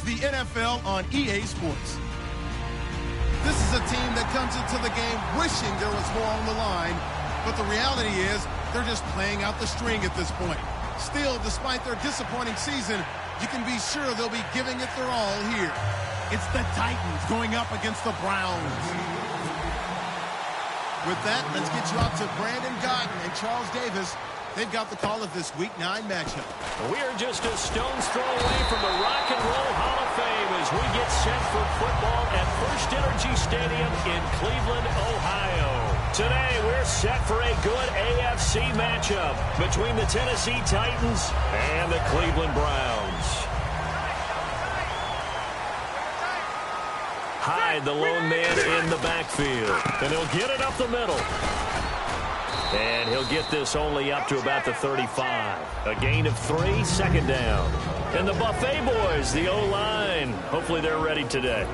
the NFL on EA Sports. This is a team that comes into the game wishing there was more on the line, but the reality is they're just playing out the string at this point. Still, despite their disappointing season, you can be sure they'll be giving it their all here. It's the Titans going up against the Browns. With that, let's get you out to Brandon Guyton and Charles Davis. They've got the call of this Week 9 matchup. We're just a stone's throw away from the Rock and Roll Hall of Fame as we get set for football at First Energy Stadium in Cleveland, Ohio. Today, we're set for a good AFC matchup between the Tennessee Titans and the Cleveland Browns. Hyde, the lone man in the backfield. And he'll get it up the middle. And he'll get this only up to about the 35. A gain of 3, second down. And the Buffet boys, the O-line. Hopefully they're ready today.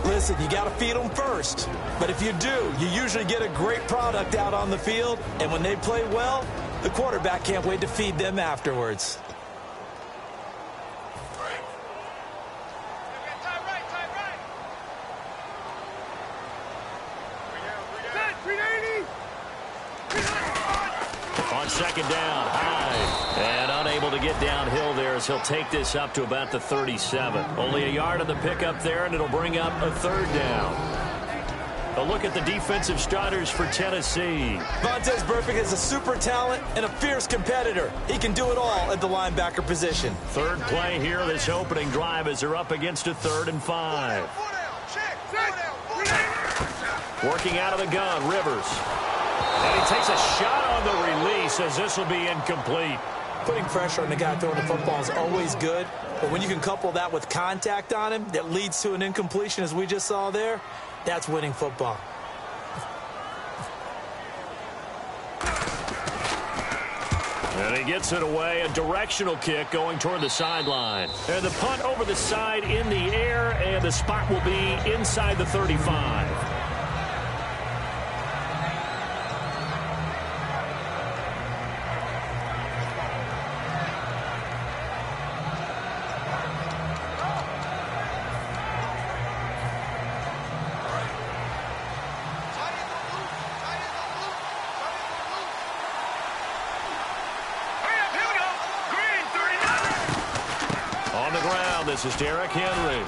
Listen, you got to feed them first. But if you do, you usually get a great product out on the field. And when they play well, the quarterback can't wait to feed them afterwards. On second down, Hyde. And unable to get downhill there as he'll take this up to about the 37. Only a yard on the pickup there, and it'll bring up a third down. A look at the defensive starters for Tennessee. Vontaze Burfict is a super talent and a fierce competitor. He can do it all at the linebacker position. Third play here, this opening drive as they're up against a 3rd and 5. Working out of the gun, Rivers. And he takes a shot on the release as this will be incomplete. Putting pressure on the guy throwing the football is always good, but when you can couple that with contact on him that leads to an incompletion as we just saw there, that's winning football. And he gets it away, a directional kick going toward the sideline. And the punt over the side in the air, and the spot will be inside the 35. This is Derrick Henry.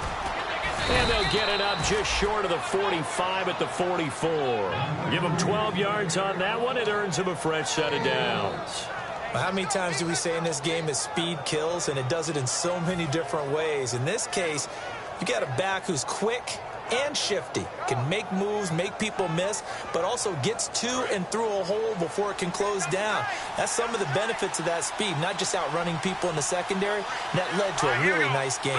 And they'll get it up just short of the 45 at the 44. Give him 12 yards on that one. It earns him a fresh set of downs. Well, how many times do we say in this game that speed kills, and it does it in so many different ways? In this case, you got a back who's quick and shifty, can make moves, make people miss, but also gets to and through a hole before it can close down. That's some of the benefits of that speed, not just outrunning people in the secondary. And that led to a really nice game.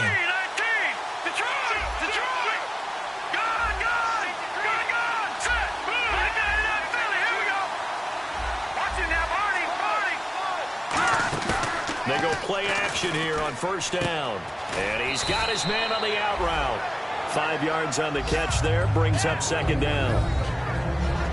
They go play action here on first down. And he's got his man on the out route. 5 yards on the catch there, brings up second down.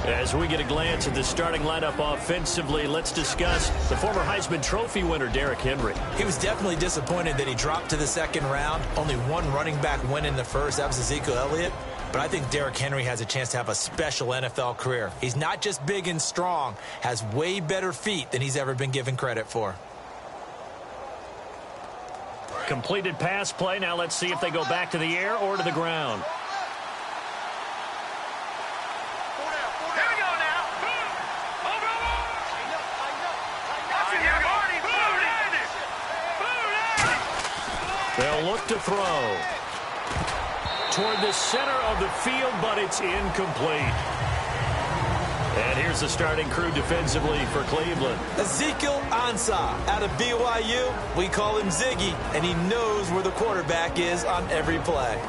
As we get a glance at the starting lineup offensively, let's discuss the former Heisman Trophy winner, Derrick Henry. He was definitely disappointed that he dropped to the second round. Only one running back win in the first. That was Ezekiel Elliott. But I think Derrick Henry has a chance to have a special NFL career. He's not just big and strong, has way better feet than he's ever been given credit for. Completed pass play. Now let's see if they go back to the air or to the ground. They'll look to throw toward the center of the field, but it's incomplete. And here's the starting crew defensively for Cleveland. Ezekiel Ansah out of BYU. We call him Ziggy, and he knows where the quarterback is on every play.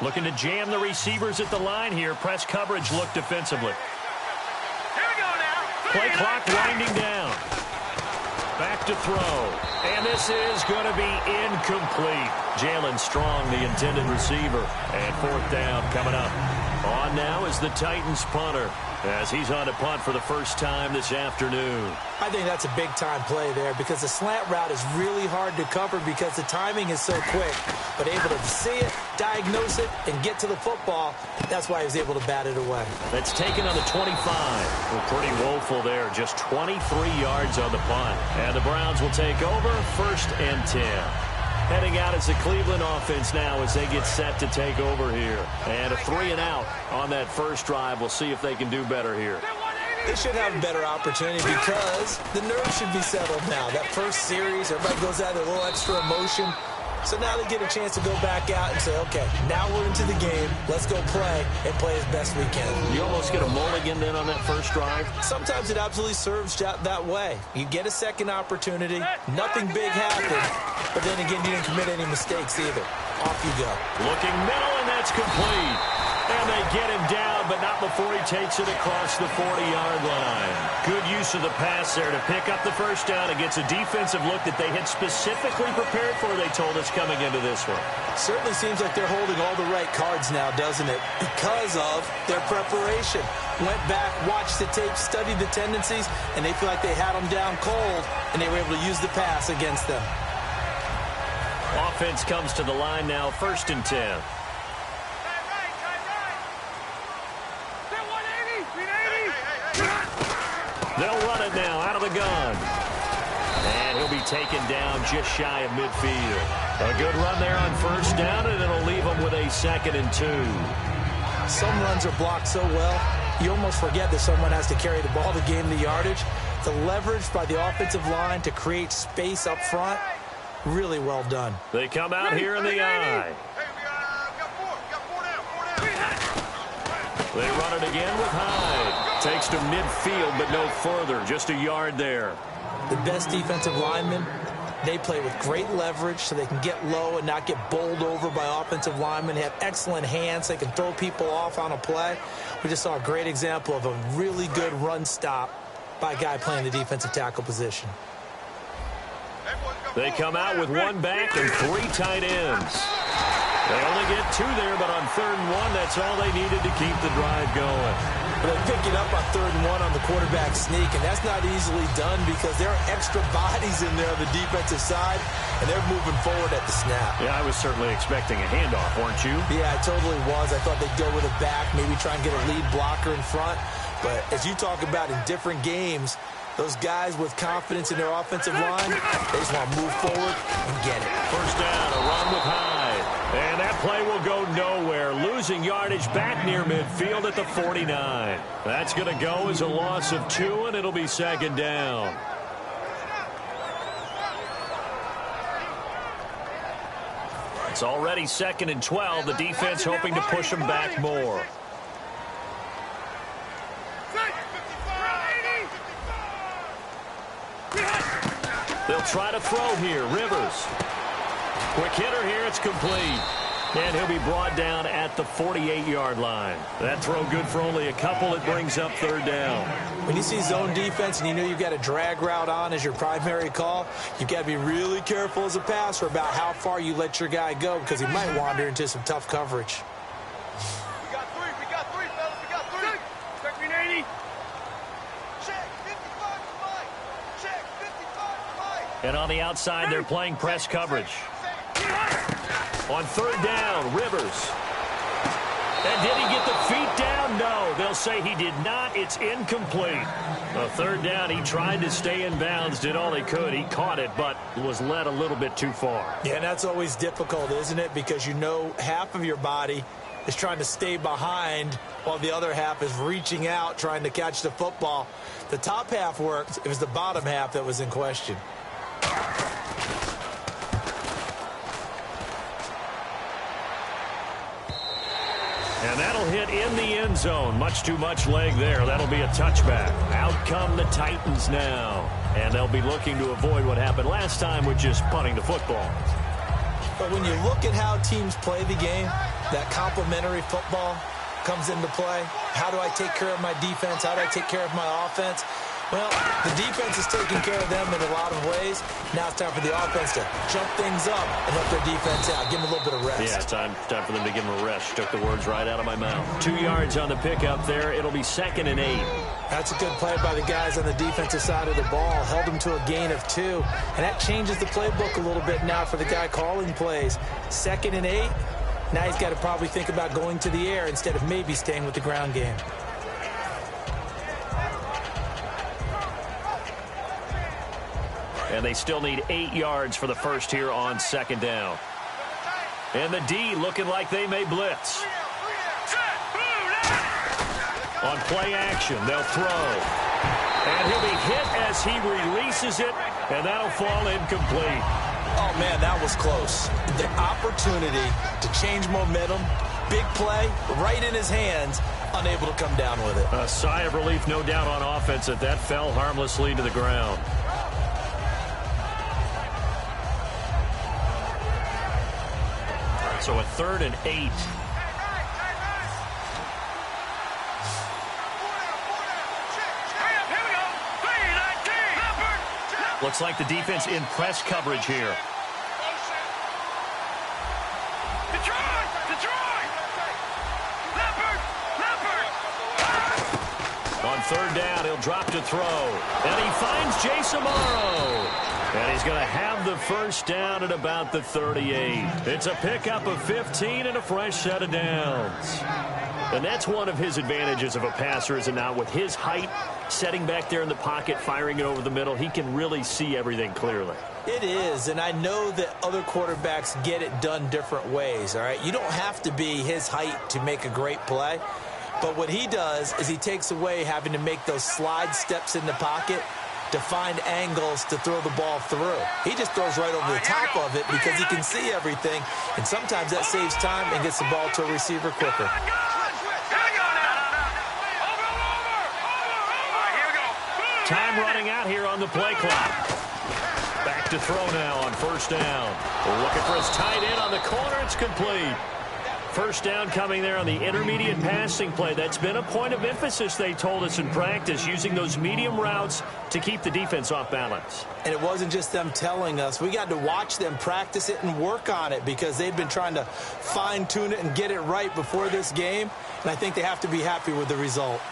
Looking to jam the receivers at the line here. Press coverage look defensively. Here we go now. Play clock winding down. Back to throw. And this is going to be incomplete. Jalen Strong, the intended receiver. And fourth down coming up. On now is the Titans punter, as he's on to punt for the first time this afternoon. I think that's a big-time play there because the slant route is really hard to cover because the timing is so quick. But able to see it, diagnose it, and get to the football, that's why he was able to bat it away. That's taken on the 25. Well, pretty woeful there. Just 23 yards on the punt. And the Browns will take over, 1st and 10. Heading out is the Cleveland offense now as they get set to take over here. And a 3-and-out on that first drive. We'll see if they can do better here. They should have a better opportunity because the nerves should be settled now. That first series, everybody goes out with a little extra emotion. So now they get a chance to go back out and say, okay, now we're into the game. Let's go play and play as best we can. You almost get a mulligan then on that first drive? Sometimes it absolutely serves that way. You get a second opportunity. Nothing big happened. But then again, you didn't commit any mistakes either. Off you go. Looking middle, and that's complete. And they get him down, but not before he takes it across the 40-yard line. Good use of the pass there to pick up the first down against a defensive look that they had specifically prepared for, they told us, coming into this one. Certainly seems like they're holding all the right cards now, doesn't it? Because of their preparation. Went back, watched the tape, studied the tendencies, and they feel like they had them down cold, and they were able to use the pass against them. Offense comes to the line now, 1st and 10. They'll run it now out of the gun. And he'll be taken down just shy of midfield. A good run there on first down, and it'll leave them with a 2nd and 2. Some runs are blocked so well, you almost forget that someone has to carry the ball to gain the yardage. The leverage by the offensive line to create space up front, really well done. They come out here in the eye. They run it again with Hyde. Takes to midfield, but no further. Just a yard there. The best defensive linemen, they play with great leverage so they can get low and not get bowled over by offensive linemen. They have excellent hands. They can throw people off on a play. We just saw a great example of a really good run stop by a guy playing the defensive tackle position. They come out with one back and 3 tight ends. They only get 2 there, but on 3rd and 1, that's all they needed to keep the drive going. But they pick it up on 3rd and 1 on the quarterback sneak, and that's not easily done because there are extra bodies in there on the defensive side, and they're moving forward at the snap. Yeah, I was certainly expecting a handoff, weren't you? Yeah, I totally was. I thought they'd go with a back, maybe try and get a lead blocker in front. But as you talk about in different games, those guys with confidence in their offensive line, they just want to move forward and get it. First down, a run with Hyde. And that play will go nowhere. Losing yardage back near midfield at the 49. That's going to go as a loss of 2, and it'll be 2nd down. It's already 2nd and 12. The defense hoping to push them back more. They'll try to throw here. Rivers. Quick hitter here. It's complete. And he'll be brought down at the 48-yard line. That throw good for only a couple. It brings up 3rd down. When you see zone defense and you know you've got a drag route on as your primary call, you've got to be really careful as a passer about how far you let your guy go because he might wander into some tough coverage. We got 3, fellas. We got 3. Check 380. Check 55 to Mike. Check 55 to Mike. And on the outside, they're playing press coverage. On 3rd down, Rivers. And did he get the feet down? No. They'll say he did not. It's incomplete. A 3rd down, he tried to stay in bounds, did all he could. He caught it, but was led a little bit too far. Yeah, and that's always difficult, isn't it? Because you know half of your body is trying to stay behind while the other half is reaching out, trying to catch the football. The top half worked. It was the bottom half that was in question. And that'll hit in the end zone. Much too much leg there. That'll be a touchback. Out come the Titans now. And they'll be looking to avoid what happened last time, which is punting the football. But when you look at how teams play the game, that complementary football comes into play. How do I take care of my defense? How do I take care of my offense? Well, the defense is taking care of them in a lot of ways. Now it's time for the offense to jump things up and help their defense out. Give them a little bit of rest. Yeah, time for them to give them a rest. Took the words right out of my mouth. 2 yards on the pickup there. It'll be 2nd and 8. That's a good play by the guys on the defensive side of the ball. Held them to a gain of 2. And that changes the playbook a little bit now for the guy calling plays. 2nd and 8. Now he's got to probably think about going to the air instead of maybe staying with the ground game. And they still need 8 yards for the first here on 2nd down. And the D looking like they may blitz. On play action, they'll throw. And he'll be hit as he releases it, and that'll fall incomplete. Oh, man, that was close. The opportunity to change momentum, big play, right in his hands, unable to come down with it. A sigh of relief, no doubt, on offense that fell harmlessly to the ground. So a 3rd and 8. Looks like the defense in press coverage here. On 3rd down, he'll drop to throw. And he finds Jason Morrow. And he's going to have the first down at about the 38. It's a pickup of 15 and a fresh set of downs. And that's one of his advantages of a passer, is it not? With his height, setting back there in the pocket, firing it over the middle, he can really see everything clearly. It is, and I know that other quarterbacks get it done different ways, all right? You don't have to be his height to make a great play. But what he does is he takes away having to make those slide steps in the pocket to find angles to throw the ball through. He just throws right over the top of it because he can see everything, and sometimes that saves time and gets the ball to a receiver quicker. Time running out here on the play clock. Back to throw now on 1st down. We're looking for his tight end on the corner. It's complete. First down coming there on the intermediate passing play. That's been a point of emphasis, they told us in practice, using those medium routes to keep the defense off balance. And it wasn't just them telling us. We got to watch them practice it and work on it because they've been trying to fine-tune it and get it right before this game. And I think they have to be happy with the result.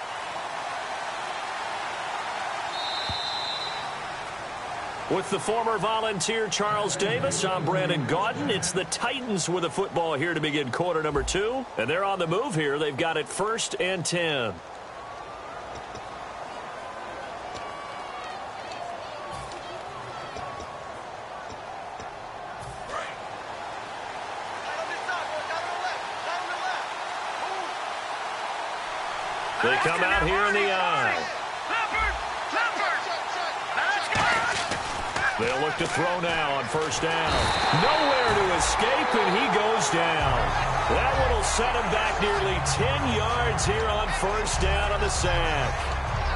With the former Volunteer Charles Davis, I'm Brandon Gaudin. It's the Titans with the football here to begin quarter number 2. And they're on the move here. They've got it 1st and 10. They come out here in the eye. They'll look to throw now on 1st down. Nowhere to escape, and he goes down. That one will set him back nearly 10 yards here on 1st down on the sack.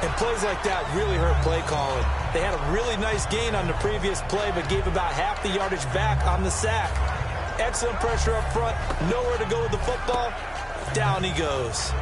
And plays like that really hurt play calling. They had a really nice gain on the previous play, but gave about half the yardage back on the sack. Excellent pressure up front. Nowhere to go with the football. Down he goes.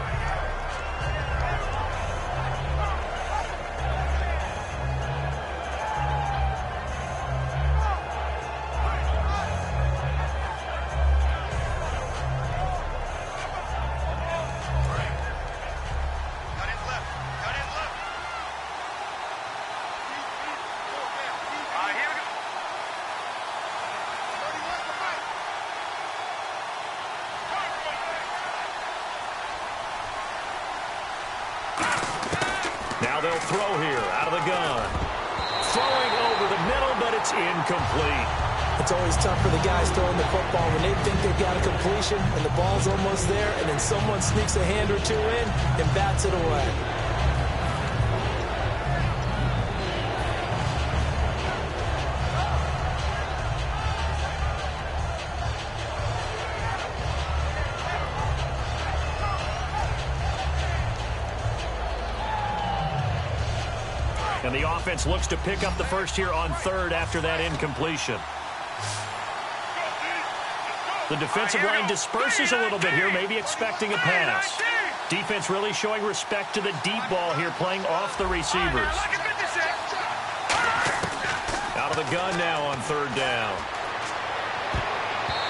Now they'll throw here out of the gun. Throwing over the middle, but it's incomplete. It's always tough for the guys throwing the football when they think they've got a completion and the ball's almost there, and then someone sneaks a hand or two in and bats it away. And the offense looks to pick up the first here on 3rd after that incompletion. The defensive line disperses a little bit here, maybe expecting a pass. Defense really showing respect to the deep ball here, playing off the receivers. Out of the gun now on third down.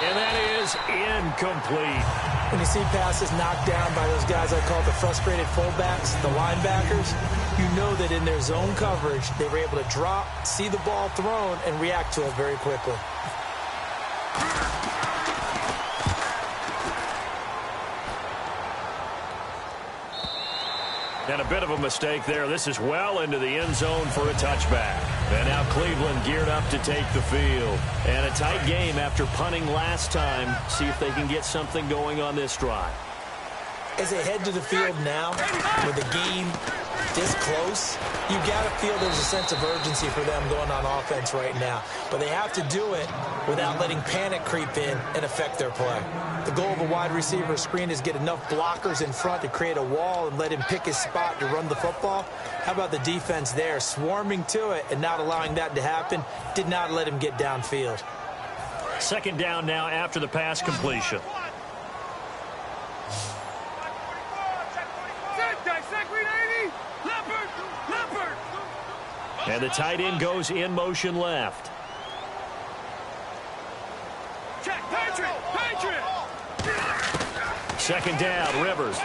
And that is incomplete. When you see passes knocked down by those guys I call the frustrated fullbacks, the linebackers, you know that in their zone coverage, they were able to drop, see the ball thrown, and react to it very quickly. And a bit of a mistake there. This is well into the end zone for a touchback. And now Cleveland geared up to take the field. And a tight game after punting last time. See if they can get something going on this drive. As they head to the field now, with the game this close, you got to feel there's a sense of urgency for them going on offense right now. But they have to do it without letting panic creep in and affect their play. The goal of a wide receiver screen is get enough blockers in front to create a wall and let him pick his spot to run the football. How about the defense there, swarming to it and not allowing that to happen? Did not let him get downfield. Second down now after the pass completion. And the tight end goes in motion left. Check, Patriot! Patriot! Second down, Rivers.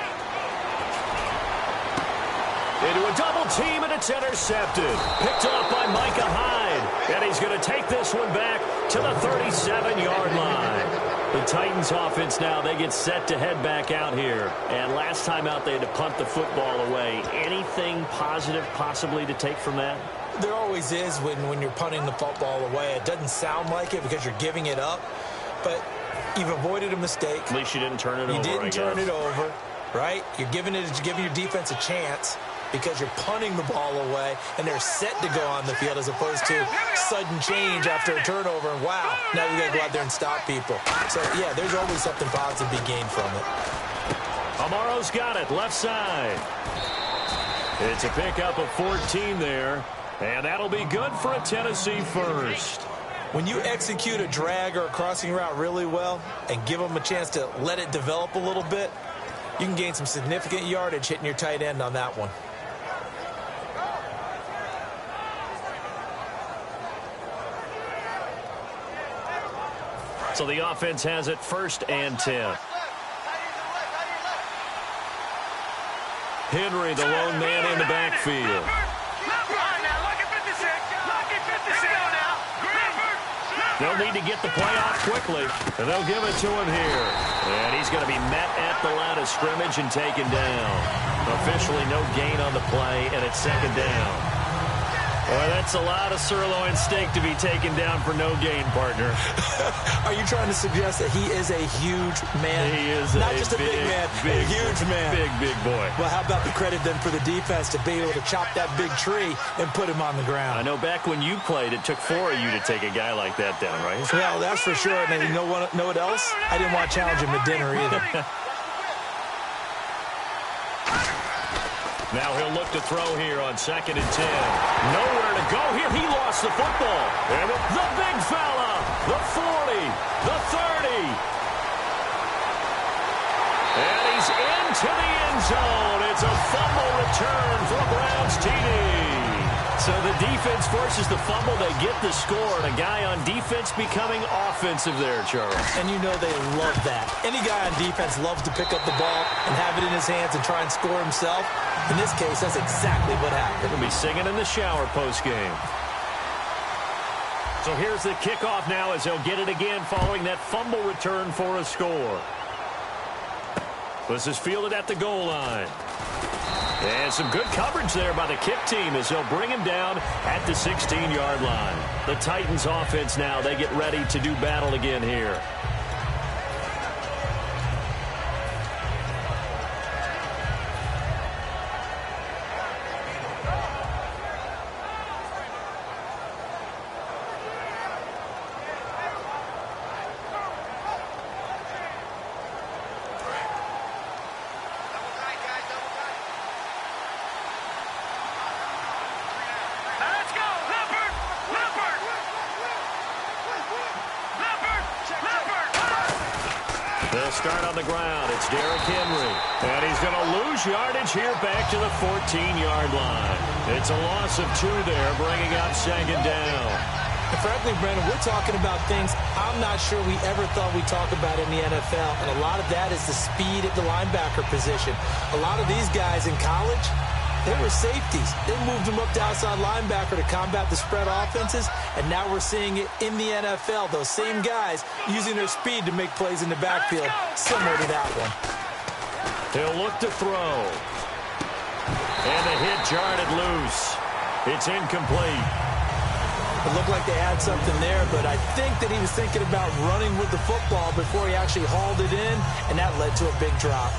Into a double team, and it's intercepted. Picked off by Micah Hyde. And he's going to take this one back to the 37-yard line. The Titans offense now, they get set to head back out here. And last time out, they had to punt the football away. Anything positive possibly to take from that? There always is when you're punting the football away. It doesn't sound like it because you're giving it up, but you've avoided a mistake. At least you didn't turn it over, You didn't turn it over. over, right? You're giving your defense a chance because you're punting the ball away, and they're set to go on the field as opposed to sudden change after a turnover, and wow, now we got to go out there and stop people. So, yeah, there's always something positive to be gained from it. Amaro's got it, left side. It's a pickup of 14 there. And that'll be good for a Tennessee first. When you execute a drag or a crossing route really well and give them a chance to let it develop a little bit, you can gain some significant yardage hitting your tight end on that one. So the offense has it 1st and 10. Henry, the lone man in the backfield. They'll need to get the play off quickly, and they'll give it to him here. And he's going to be met at the line of scrimmage and taken down. Officially no gain on the play, and it's second down. Boy, that's a lot of sirloin steak to be taken down for no gain, partner. Are you trying to suggest that he is a huge man? He is not just a big man, a huge man. Big boy. Well, how about the credit then for the defense to be able to chop that big tree and put him on the ground? I know back when you played, it took 4 of you to take a guy like that down, right? Well, that's for sure. And you know what else? I didn't want to challenge him to dinner either. Now he'll look to throw here on 2nd and 10. Nowhere to go here. He lost the football. And the big fella, the 40, the 30. And he's into the end zone. It's a fumble return for a Browns TD. So the defense forces the fumble. They get the score. And a guy on defense becoming offensive there, Charles. And you know they love that. Any guy on defense loves to pick up the ball and have it in his hands and try and score himself. In this case, that's exactly what happened. He'll be singing in the shower post-game. So here's the kickoff now as they'll get it again following that fumble return for a score. This is fielded at the goal line. And some good coverage there by the kick team as they'll bring him down at the 16-yard line. The Titans offense now, they get ready to do battle again here. They'll start on the ground. It's Derrick Henry. And he's going to lose yardage here back to the 14-yard line. It's a loss of 2 there, bringing up 2nd down. And frankly, Brandon, we're talking about things I'm not sure we ever thought we'd talk about in the NFL. And a lot of that is the speed at the linebacker position. A lot of these guys in college, they were safeties. They moved them up to outside linebacker to combat the spread offenses, and now we're seeing it in the NFL. Those same guys using their speed to make plays in the backfield, similar to that one. He'll look to throw. And the hit jarred it loose. It's incomplete. It looked like they had something there, but I think that he was thinking about running with the football before he actually hauled it in, and that led to a big drop.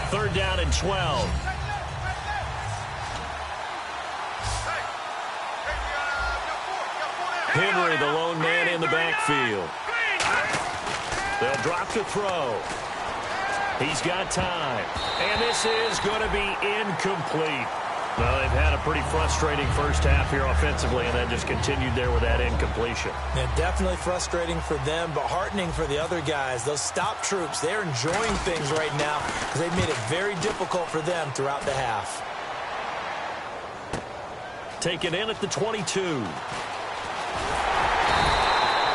Third down and 12. Henry, the lone man in the backfield. They'll drop to throw. He's got time. And this is going to be incomplete. Well, they've had a pretty frustrating first half here offensively, and then just continued there with that incompletion. Yeah, definitely frustrating for them, but heartening for the other guys. Those stop troops, they're enjoying things right now because they've made it very difficult for them throughout the half. Taken in at the 22.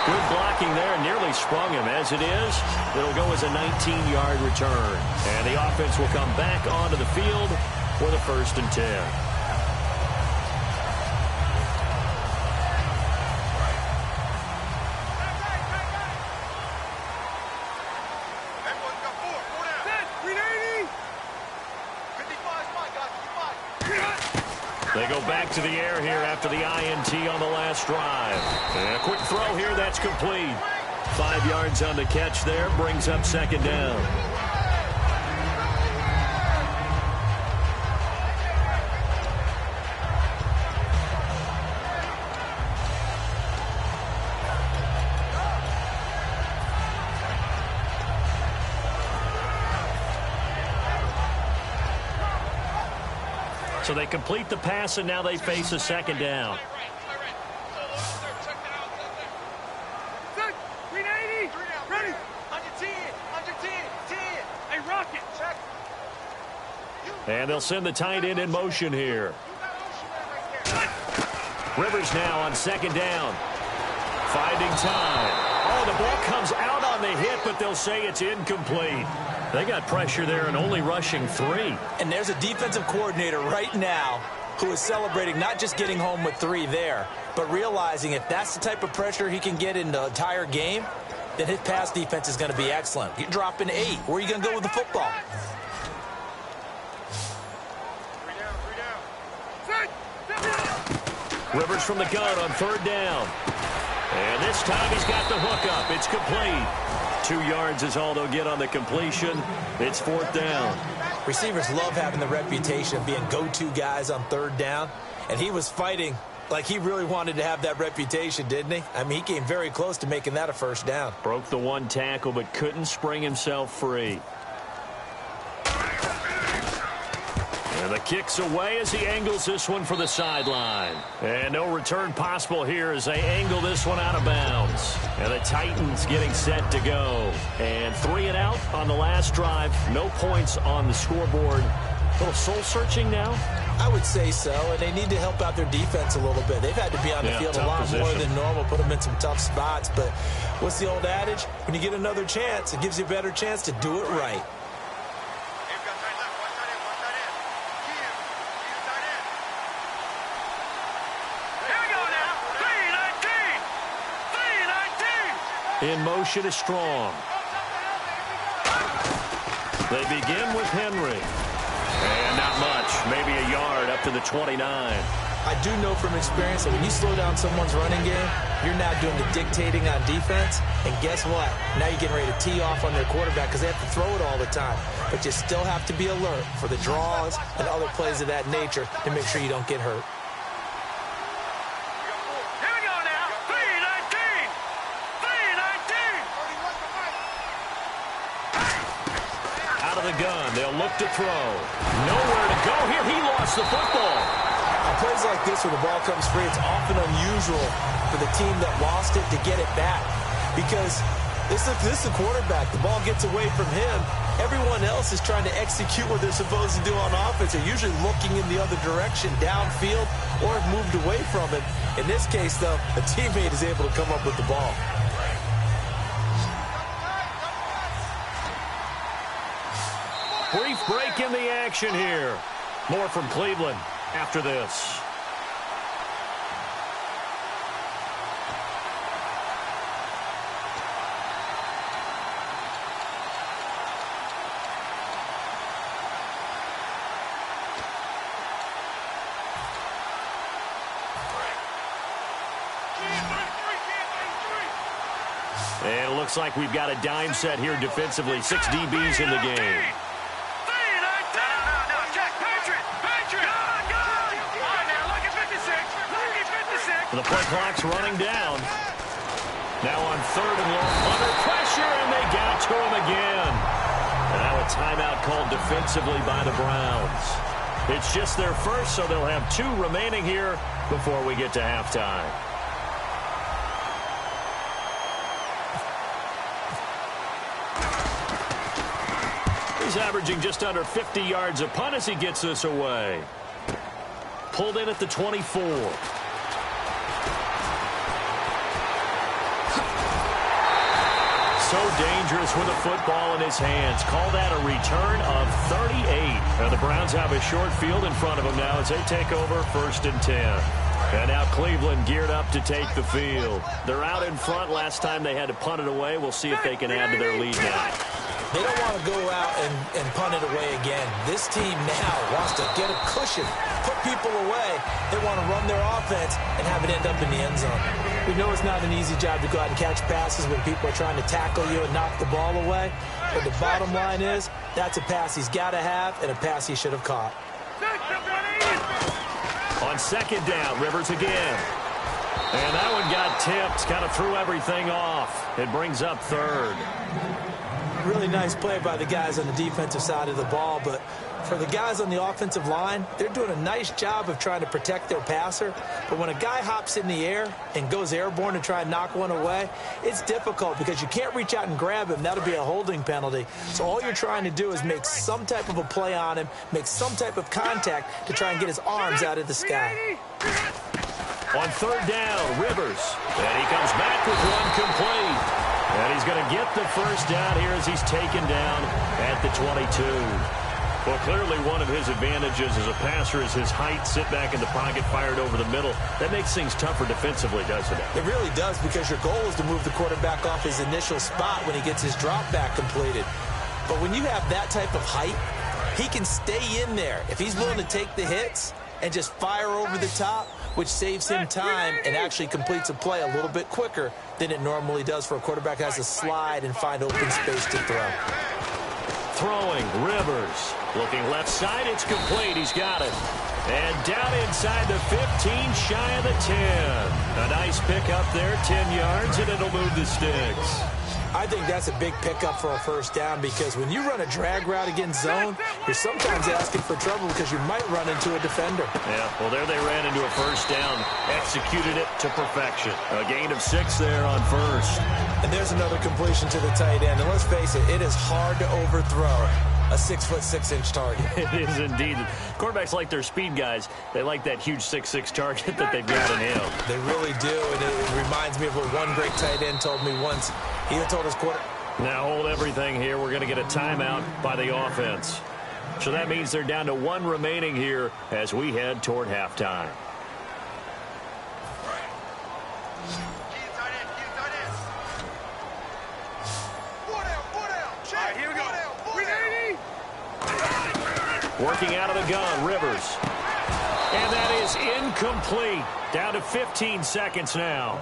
Good blocking there, nearly sprung him. As it is, it'll go as a 19-yard return. And the offense will come back onto the field for the 1st and 10. They go back to the air here after the INT on the last drive. And a quick throw here, that's complete. 5 yards on the catch there, brings up 2nd down. So they complete the pass, and now they face a 2nd down. And they'll send the tight end in motion here. Rivers now on 2nd down. Finding time. Oh, the ball comes out on the hit, but they'll say it's incomplete. They got pressure there and only rushing 3. And there's a defensive coordinator right now who is celebrating not just getting home with 3 there, but realizing if that's the type of pressure he can get in the entire game, then his pass defense is going to be excellent. You're dropping 8. Where are you going to go with the football? Rivers from the gun on 3rd down. And this time he's got the hook up. It's complete. 2 yards is all they'll get on the completion. It's 4th down. Receivers love having the reputation of being go-to guys on 3rd down. And he was fighting like he really wanted to have that reputation, didn't he? I mean, he came very close to making that a 1st down. Broke the 1 tackle, but couldn't spring himself free. And the kick's away as he angles this one for the sideline. And no return possible here as they angle this one out of bounds. And the Titans getting set to go. And 3 and out on the last drive. No points on the scoreboard. A little soul-searching now? I would say so, and they need to help out their defense a little bit. They've had to be on the field a lot more than normal, put them in some tough spots. But what's the old adage? When you get another chance, it gives you a better chance to do it right. In motion is Strong. They begin with Henry. And not much. Maybe a yard up to the 29. I do know from experience that when you slow down someone's running game, you're now doing the dictating on defense. And guess what? Now you're getting ready to tee off on their quarterback because they have to throw it all the time. But you still have to be alert for the draws and other plays of that nature to make sure you don't get hurt. of the gun. They'll look to throw. Nowhere to go here. He lost the football. On plays like this where the ball comes free, it's often unusual for the team that lost it to get it back. Because this is the quarterback. The ball gets away from him. Everyone else is trying to execute what they're supposed to do on offense. They're usually looking in the other direction, downfield, or have moved away from him. In this case, though, a teammate is able to come up with the ball. Brief break in the action here. More from Cleveland after this. And it looks like we've got a dime set here defensively. 6 DBs in the game. The play clock's running down. Now on 3rd and long, under pressure, and they got to him again. And now a timeout called defensively by the Browns. It's just their first, so they'll have 2 remaining here before we get to halftime. He's averaging just under 50 yards a punt as he gets this away. Pulled in at the 24. So dangerous with the football in his hands. Call that a return of 38. Now the Browns have a short field in front of them now as they take over 1st and 10. And now Cleveland geared up to take the field. They're out in front. Last time they had to punt it away. We'll see if they can add to their lead now. They don't want to go out and punt it away again. This team now wants to get a cushion, put people away. They want to run their offense and have it end up in the end zone. We know it's not an easy job to go out and catch passes when people are trying to tackle you and knock the ball away. But the bottom line is that's a pass he's got to have and a pass he should have caught. On 2nd down, Rivers again. And that one got tipped, kind of threw everything off. It brings up 3rd. Really nice play by the guys on the defensive side of the ball, but for the guys on the offensive line, they're doing a nice job of trying to protect their passer. But when a guy hops in the air and goes airborne to try and knock one away, it's difficult because you can't reach out and grab him. That'll be a holding penalty. So all you're trying to do is make some type of a play on him, make some type of contact to try and get his arms out of the sky. On 3rd down, Rivers. And he comes back with one complete. And he's going to get the first down here as he's taken down at the 22. Well, clearly one of his advantages as a passer is his height. Sit back in the pocket, fired over the middle. That makes things tougher defensively, doesn't it? It really does, because your goal is to move the quarterback off his initial spot when he gets his drop back completed. But when you have that type of height, he can stay in there. If he's willing to take the hits and just fire over the top, which saves him time and actually completes a play a little bit quicker than it normally does for a quarterback who has to slide and find open space to throw. Throwing, Rivers. Looking left side, it's complete. He's got it. And down inside the 15, shy of the 10. A nice pickup there, 10 yards, and it'll move the sticks. I think that's a big pickup for a first down, because when you run a drag route against zone, you're sometimes asking for trouble because you might run into a defender. Yeah, well, there they ran into a first down, executed it to perfection. A gain of 6 there on 1st. And there's another completion to the tight end. And let's face it, it is hard to overthrow a 6'6" target. It is indeed. Quarterbacks like their speed guys. They like that huge 6'6" target that they've got in him. They really do, and it reminds me of what one great tight end told me once. He told his quarterback. Now hold everything here. We're going to get a timeout by the offense. So that means they're down to 1 remaining here as we head toward halftime. Working out of the gun, Rivers. And that is incomplete. Down to 15 seconds now.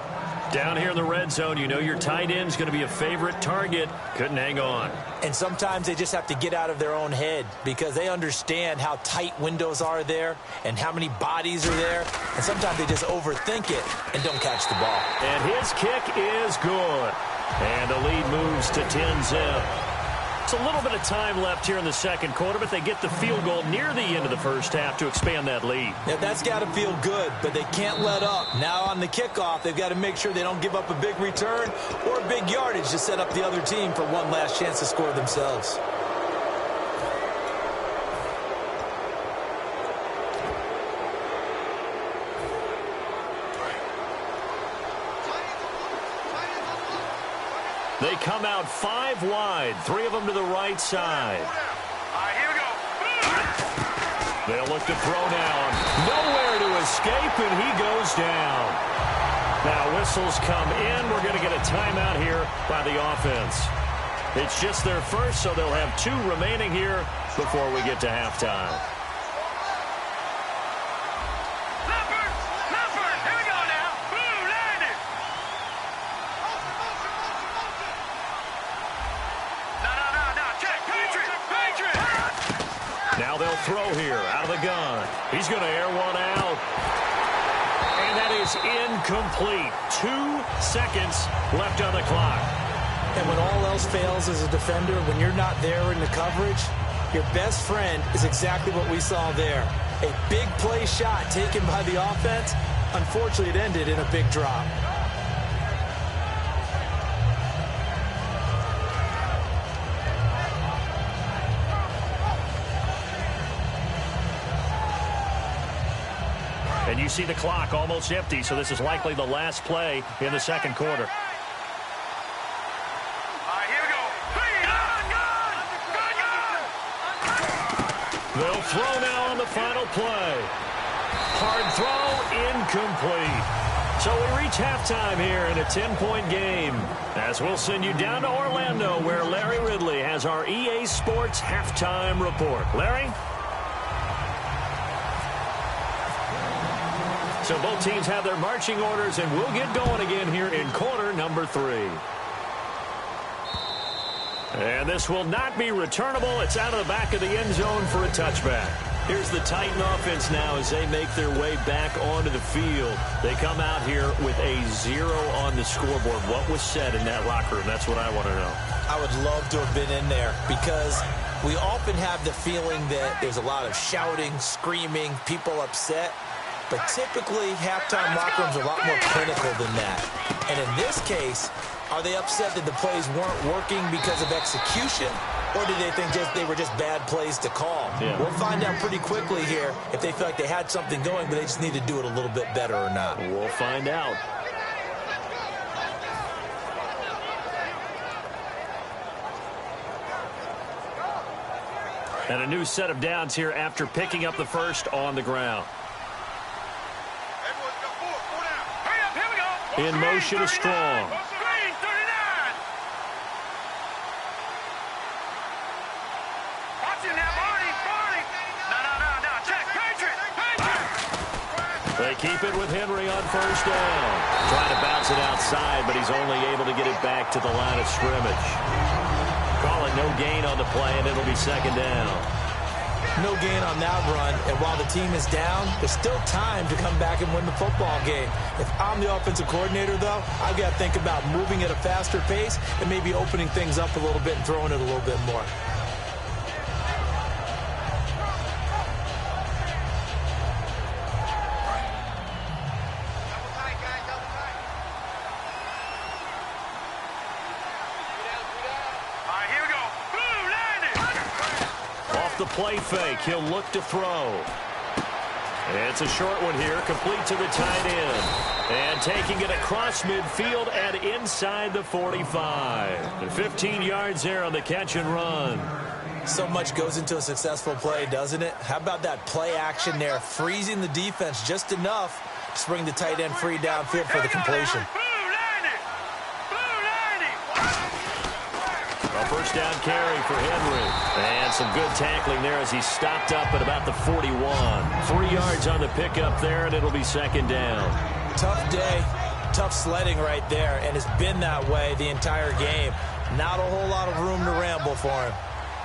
Down here in the red zone, you know your tight end's going to be a favorite target. Couldn't hang on. And sometimes they just have to get out of their own head because they understand how tight windows are there and how many bodies are there. And sometimes they just overthink it and don't catch the ball. And his kick is good. And the lead moves to 10-zip. It's a little bit of time left here in the second quarter, but they get the field goal near the end of the first half to expand that lead. Yeah, that's got to feel good, but they can't let up. Now on the kickoff, they've got to make sure they don't give up a big return or a big yardage to set up the other team for one last chance to score themselves. They come out 5 wide, 3 of them to the right side. All right, here we go. They'll look to throw now. Nowhere to escape, and he goes down. Now whistles come in. We're going to get a timeout here by the offense. It's just their first, so they'll have 2 remaining here before we get to halftime. Now they'll throw here out of the gun. He's going to air one out. And that is incomplete. 2 seconds left on the clock. And when all else fails as a defender, when you're not there in the coverage, your best friend is exactly what we saw there. A big play shot taken by the offense. Unfortunately, it ended in a big drop. And you see the clock almost empty, so this is likely the last play in the second quarter. They'll throw now on the final play. Hard throw, incomplete. So we reach halftime here in a 10-point game. As we'll send you down to Orlando, where Larry Ridley has our EA Sports halftime report. Larry? So both teams have their marching orders, and we'll get going again here in quarter number 3. And this will not be returnable. It's out of the back of the end zone for a touchback. Here's the Titan offense now as they make their way back onto the field. They come out here with a 0 on the scoreboard. What was said in that locker room? That's what I want to know. I would love to have been in there because we often have the feeling that there's a lot of shouting, screaming, people upset. But typically, halftime locker rooms are a lot more clinical than that. And in this case, are they upset that the plays weren't working because of execution? Or do they think they were just bad plays to call? Yeah. We'll find out pretty quickly here if they feel like they had something going, but they just need to do it a little bit better or not. We'll find out. And a new set of downs here after picking up the first on the ground. In motion is Strong. They keep it with Henry on first down. Trying to bounce it outside, but he's only able to get it back to the line of scrimmage. Call it no gain on the play, and it'll be second down. No gain on that run, and while the team is down, there's still time to come back and win the football game. If I'm the offensive coordinator, though, I've got to think about moving at a faster pace and maybe opening things up a little bit and throwing it a little bit more. The play fake. He'll look to throw. It's a short one here, complete to the tight end. And taking it across midfield and inside the 45. And 15 yards there on the catch and run. So much goes into a successful play, doesn't it? How about that play action there, freezing the defense just enough to bring the tight end free downfield for the completion. First down carry for Henry. And some good tackling there as he stopped up at about the 41. 3 yards on the pickup there, and it'll be second down. Tough day, tough sledding right there, and it's been that way the entire game. Not a whole lot of room to ramble for him.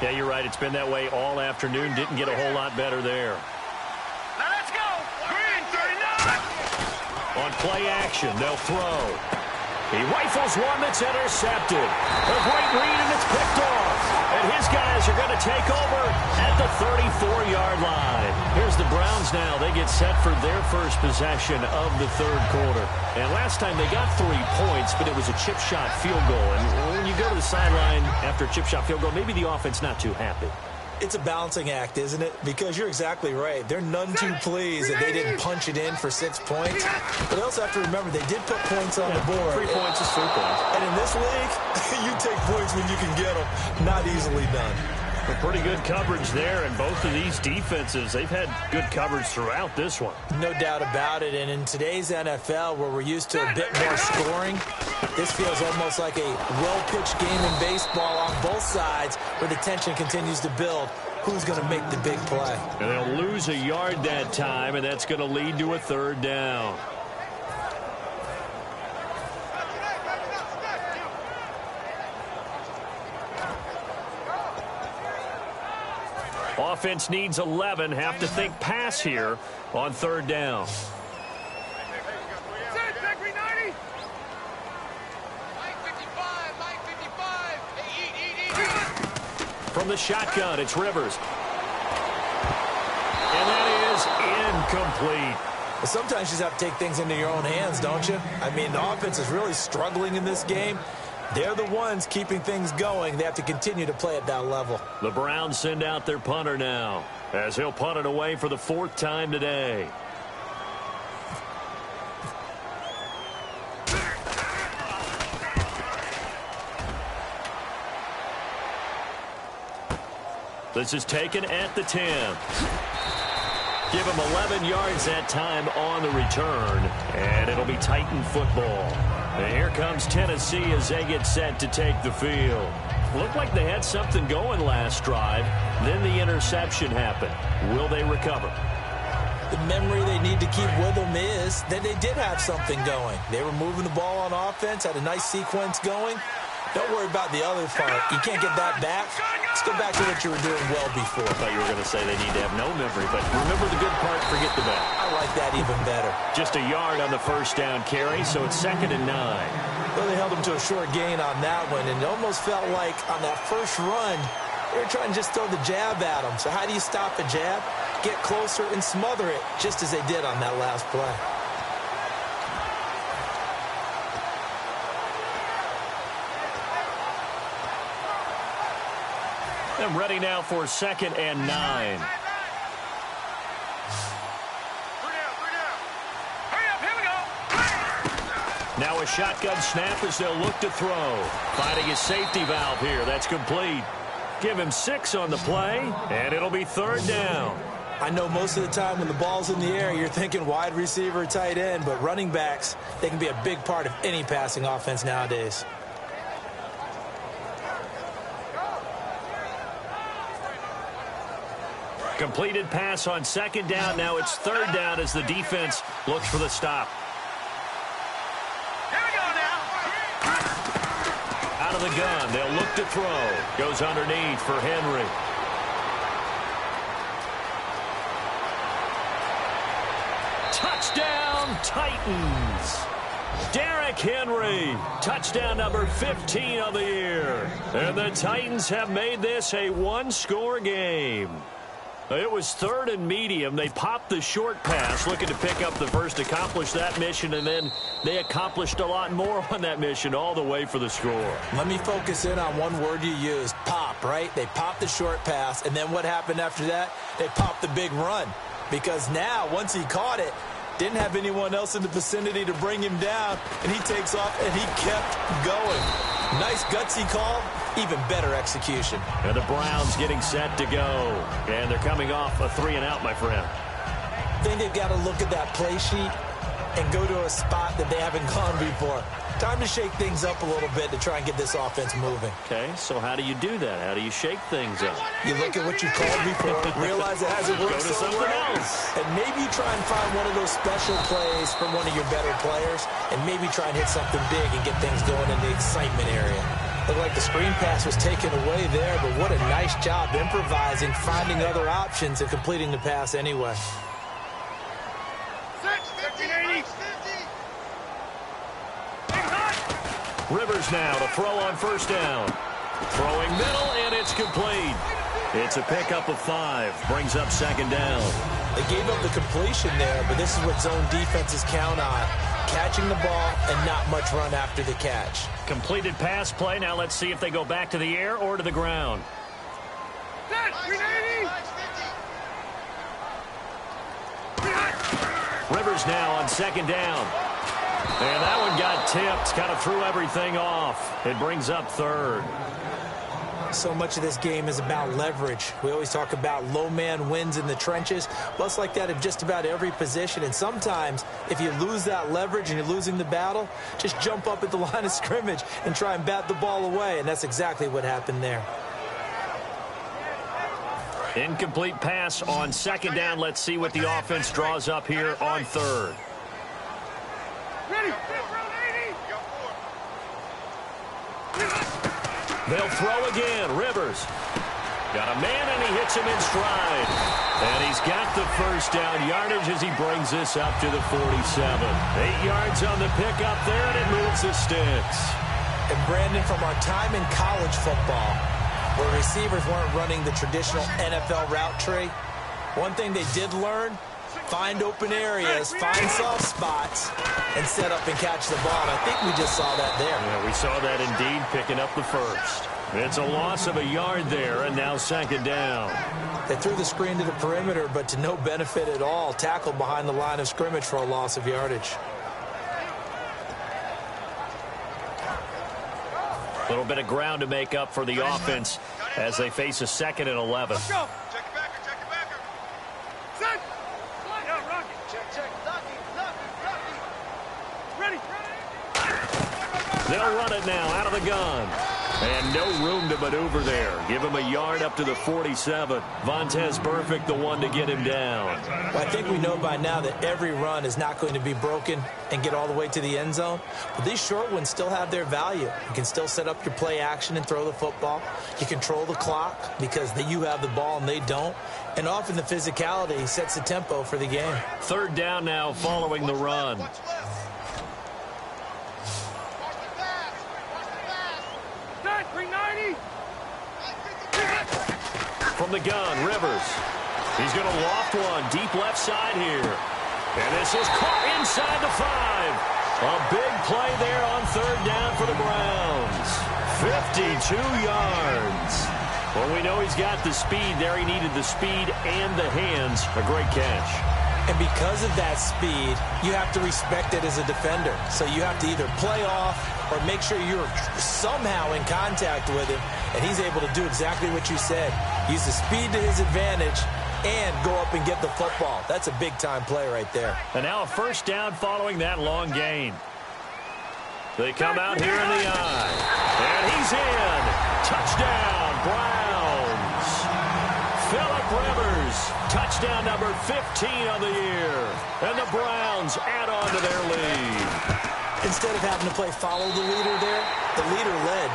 Yeah, you're right. It's been that way all afternoon. Didn't get a whole lot better there. Now let's go. Green 39. On play action, they'll throw. He rifles one that's intercepted. A great read, and it's picked off. And his guys are going to take over at the 34-yard line. Here's the Browns now. They get set for their first possession of the third quarter. And last time they got 3 points, but it was a chip shot field goal. And when you go to the sideline after a chip shot field goal, maybe the offense not too happy. It's a balancing act, isn't it? Because you're exactly right. They're none too pleased that they didn't punch it in for 6 points. But they also have to remember they did put points on the board. 3 points is 3 points. And in this league, you take points when you can get them. Not easily done. A pretty good coverage there, and both of these defenses, they've had good coverage throughout this one. No doubt about it. And in today's NFL, where we're used to a bit more scoring, this feels almost like a well-pitched game in baseball on both sides where the tension continues to build. Who's going to make the big play? And they'll lose a yard that time, and that's going to lead to a third down. Offense needs 11. Have to think pass here on third down. From the shotgun, it's Rivers. And that is incomplete. Well, sometimes you just have to take things into your own hands, don't you? I mean, the offense is really struggling in this game. They're the ones keeping things going. They have to continue to play at that level. The Browns send out their punter now, as he'll punt it away for the 4th time today. This is taken at the 10. Give him 11 yards that time on the return, and it'll be Titan football. And here comes Tennessee as they get set to take the field. Looked like they had something going last drive. Then the interception happened. Will they recover? The memory they need to keep with them is that they did have something going. They were moving the ball on offense, had a nice sequence going. Don't worry about the other part. You can't get that back. Let's go back to what you were doing well before. I thought you were going to say they need to have no memory, but remember the good part, forget the bad. I like that even better. Just a yard on the first down carry, so it's 2nd and 9. Well, they held them to a short gain on that one, and it almost felt like on that first run, they were trying to just throw the jab at them. So how do you stop a jab? Get closer and smother it, just as they did on that last play. I'm ready now for 2nd and 9. Hurry up, here we go. Now a shotgun snap as they'll look to throw. Finding his safety valve here. That's complete. Give him 6 on the play, and it'll be 3rd down. I know most of the time when the ball's in the air, you're thinking wide receiver, tight end, but running backs, they can be a big part of any passing offense nowadays. Completed pass on 2nd down. Now it's 3rd down as the defense looks for the stop. Here we go now. Out of the gun, they'll look to throw. Goes underneath for Henry. Touchdown, Titans. Derrick Henry, touchdown number 15 of the year. And the Titans have made this a one-score game. It was 3rd and medium. They popped the short pass, looking to pick up the first, accomplish that mission, and then they accomplished a lot more on that mission all the way for the score. Let me focus in on one word you used, pop, right? They popped the short pass, and then what happened after that? They popped the big run. Because now, once he caught it, didn't have anyone else in the vicinity to bring him down, and he takes off, and he kept going. Nice gutsy call, even better execution. And the Browns getting set to go. And they're coming off a 3-and-out, my friend. I think they've got to look at that play sheet and go to a spot that they haven't gone before. Time to shake things up a little bit to try and get this offense moving. Okay, so how do you do that? How do you shake things up? You look at what you called before, realize it hasn't worked Go to so something well, else. and maybe try and find one of those special plays from one of your better players, and maybe try and hit something big and get things going in the excitement area. Looked like the screen pass was taken away there, but what a nice job improvising, finding other options, and completing the pass anyway. 650, 50. Rivers now to throw on first down. Throwing middle, and it's complete. It's a pickup of 5. Brings up second down. They gave up the completion there, but this is what zone defenses count on. Catching the ball and not much run after the catch. Completed pass play. Now let's see if they go back to the air or to the ground. Rivers now on second down. And that one got tipped. Kind of threw everything off. It brings up third. So much of this game is about leverage. We always talk about low man wins in the trenches. Well, it's like that in just about every position. And sometimes, if you lose that leverage and you're losing the battle, just jump up at the line of scrimmage and try and bat the ball away. And that's exactly what happened there. Incomplete pass on second down. Let's see what the offense draws up here on third. They'll throw again. Rivers got a man, and he hits him in stride. And he's got the first down yardage as he brings this up to the 47. 8 yards on the pickup there, and it moves the sticks. And Brandon, from our time in college football, where receivers weren't running the traditional NFL route tree, one thing they did learn: find open areas, find soft spots, and set up and catch the ball. And I think we just saw that there. Yeah, we saw that indeed, picking up the first. It's a loss of a yard there, and now second down. They threw the screen to the perimeter, but to no benefit at all. Tackled behind the line of scrimmage for a loss of yardage. A little bit of ground to make up for the offense as they face a 2nd and 11. Let's go. Check it backer, check it backer. Set. Yeah, Rocky. Check. Rocky. Ready. They'll run it now out of the gun. And no room to maneuver there. Give him a yard up to the 47. Vontaze Burfict, the one to get him down. Well, I think we know by now that every run is not going to be broken and get all the way to the end zone. But these short ones still have their value. You can still set up your play action and throw the football. You control the clock because you have the ball and they don't. And often the physicality sets the tempo for the game. Third down now following the run. From the gun, Rivers. He's going to loft one deep left side here. And this is caught inside the 5. A big play there on third down for the Browns. 52 yards. Well, we know he's got the speed there. He needed the speed and the hands. A great catch. And because of that speed, you have to respect it as a defender. So you have to either play off or make sure you're somehow in contact with him, and he's able to do exactly what you said. Use the speed to his advantage and go up and get the football. That's a big-time play right there. And now a first down following that long gain. They come out here in the eye. And he's in. Touchdown, Browns. Phillip Rivers, touchdown number 15 on the year. And the Browns add on to their lead. Instead of having to play follow the leader there, the leader led.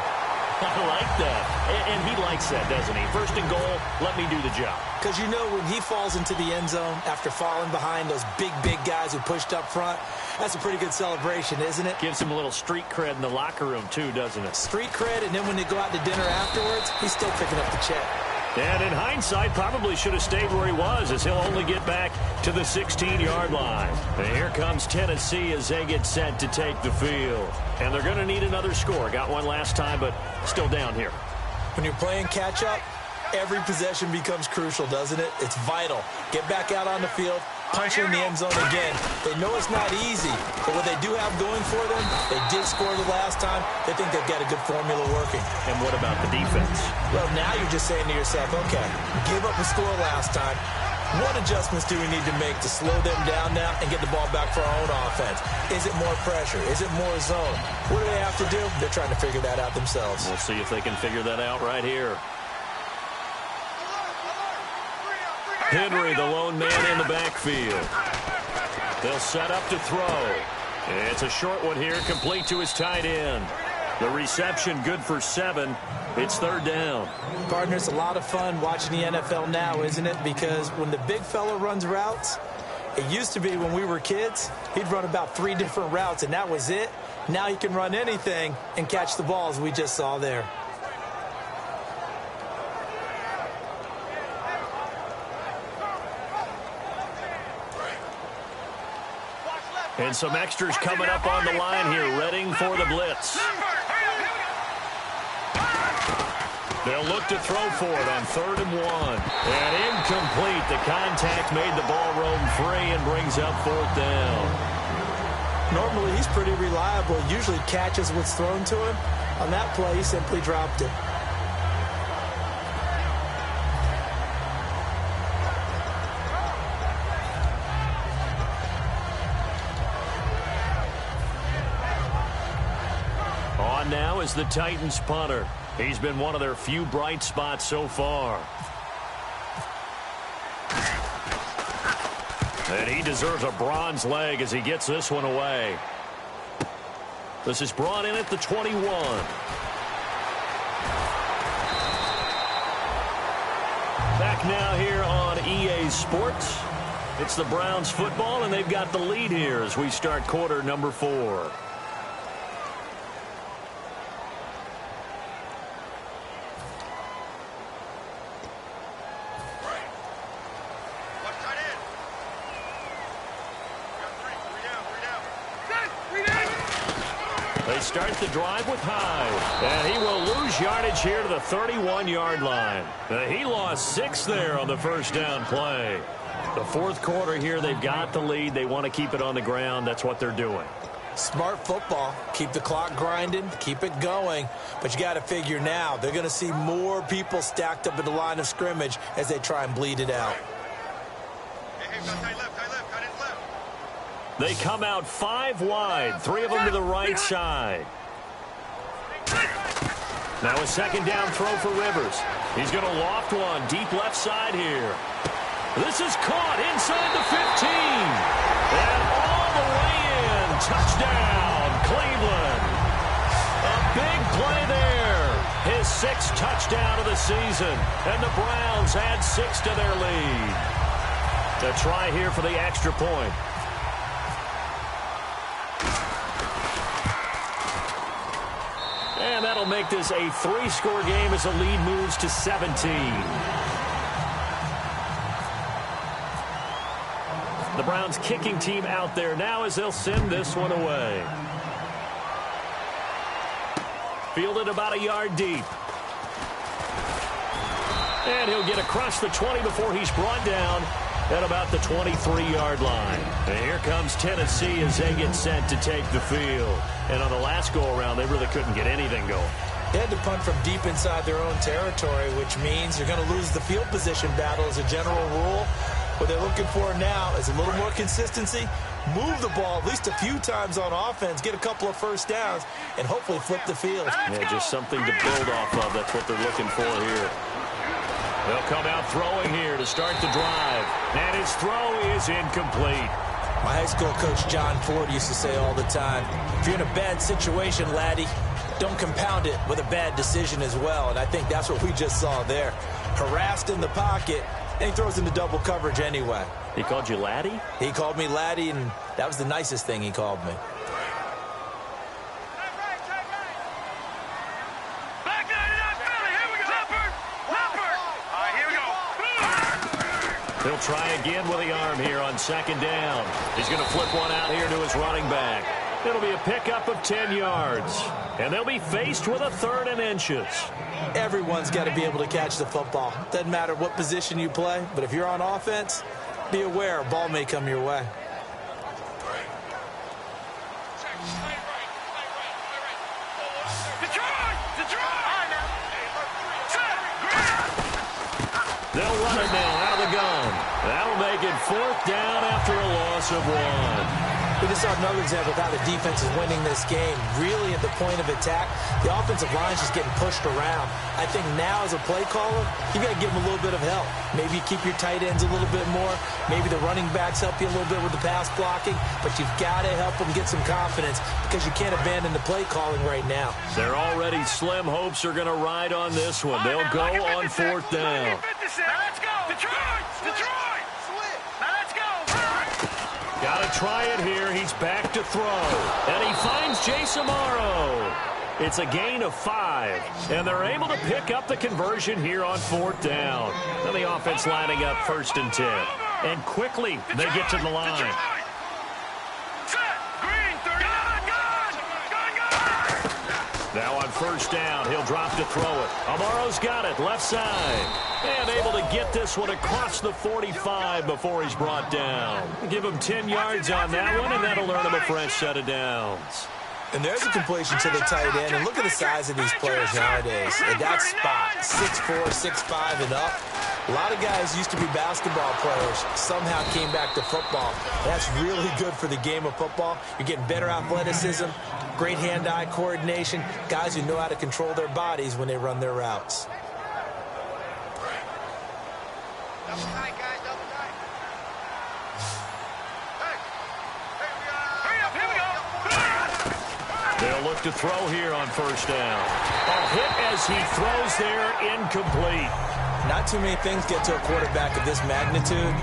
I like that. And he likes that, doesn't he? First and goal, let me do the job. Because you know when he falls into the end zone after falling behind those big guys who pushed up front, that's a pretty good celebration, isn't it? Gives him a little street cred in the locker room, too, doesn't it? Street cred, and then when they go out to dinner afterwards, he's still picking up the check. And in hindsight, probably should have stayed where he was, as he'll only get back to the 16-yard line. And here comes Tennessee as they get set to take the field. And they're going to need another score. Got one last time, but still down here. When you're playing catch-up, every possession becomes crucial, doesn't it? It's vital. Get back out on the field, punch in the end zone again. They know it's not easy, but what they do have going for them, they did score the last time. They think they've got a good formula working. And what about the defense? Well, now you're just saying to yourself, okay, give up a score last time. What adjustments do we need to make to slow them down now and get the ball back for our own offense? Is it more pressure? Is it more zone? What do they have to do? They're trying to figure that out themselves. We'll see if they can figure that out right here. Henry, the lone man in the backfield. They'll set up to throw. It's a short one here, complete to his tight end. The reception good for 7. It's third down. Partner, it's a lot of fun watching the NFL now, isn't it? Because when the big fella runs routes, it used to be when we were kids, he'd run about 3 different routes, and that was it. Now he can run anything and catch the ball, as we just saw there. And some extras coming up on the line here, readying for the blitz. They'll look to throw for it on 3rd and 1. And incomplete. The contact made the ball roam free and brings up 4th down. Normally, he's pretty reliable. Usually catches what's thrown to him. On that play, he simply dropped it. On now is the Titans punter. He's been one of their few bright spots so far. And he deserves a bronze leg as he gets this one away. This is brought in at the 21. Back now here on EA Sports. It's the Browns football, and they've got the lead here as we start quarter number 4. They start the drive with Hyde, and he will lose yardage here to the 31-yard line. He lost 6 there on the first down play. The 4th quarter here, they've got the lead. They want to keep it on the ground. That's what they're doing. Smart football. Keep the clock grinding, keep it going. But you got to figure now, they're going to see more people stacked up at the line of scrimmage as they try and bleed it out. They come out 5 wide, 3 of them to the right side. Now a 2nd down throw for Rivers. He's going to loft one deep left side here. This is caught inside the 15. And all the way in. Touchdown, Cleveland. A big play there. His 6th touchdown of the season. And the Browns add 6 to their lead. A try here for the extra point. And that'll make this a 3-score game as the lead moves to 17. The Browns kicking team out there now as they'll send this one away. Fielded about a yard deep. And he'll get across the 20 before he's brought down at about the 23-yard line. And here comes Tennessee as they get set to take the field. And on the last go-around, they really couldn't get anything going. They had to punt from deep inside their own territory, which means you're going to lose the field position battle as a general rule. What they're looking for now is a little more consistency, move the ball at least a few times on offense, get a couple of first downs, and hopefully flip the field. Yeah, just something to build off of. That's what they're looking for here. They'll come out throwing here to start the drive. And his throw is incomplete. My high school coach, John Ford, used to say all the time, if you're in a bad situation, laddie, don't compound it with a bad decision as well. And I think that's what we just saw there. Harassed in the pocket, and he throws into double coverage anyway. He called you laddie? He called me laddie, and that was the nicest thing he called me. He'll try again with the arm here on 2nd down. He's going to flip one out here to his running back. It'll be a pickup of 10 yards. And they'll be faced with a 3rd and inches. Everyone's got to be able to catch the football. Doesn't matter what position you play, but if you're on offense, be aware a ball may come your way. They'll run it now out of the gun. That'll make it 4th down after a loss of 1. We just saw another example of how the defense is winning this game. Really at the point of attack, the offensive line's just getting pushed around. I think now as a play caller, you got to give them a little bit of help. Maybe keep your tight ends a little bit more. Maybe the running backs help you a little bit with the pass blocking. But you've got to help them get some confidence because you can't abandon the play calling right now. They're already slim hopes are going to ride on this one. They'll go on 4th down. Now let's go. Detroit! Detroit! Now let's go. Got a try it here. He's back to throw. And he finds Jason Morrow. It's a gain of 5. And they're able to pick up the conversion here on 4th down. And the offense lining up 1st and 10. And quickly they get to the line. Now on 1st down, he'll drop to throw it. Amoro's got it, left side. And able to get this one across the 45 before he's brought down. Give him 10 yards on that one, and that'll earn him a fresh set of downs. And there's a completion to the tight end. And look at the size of these players nowadays. At that spot, 6'4", 6'5", and up. A lot of guys used to be basketball players, somehow came back to football. That's really good for the game of football. You're getting better athleticism, great hand-eye coordination, guys who know how to control their bodies when they run their routes. Double tight, guys, double tight. Hurry up, here we go. They'll look to throw here on 1st down. A hit as he throws there, incomplete. Not too many things get to a quarterback of this magnitude,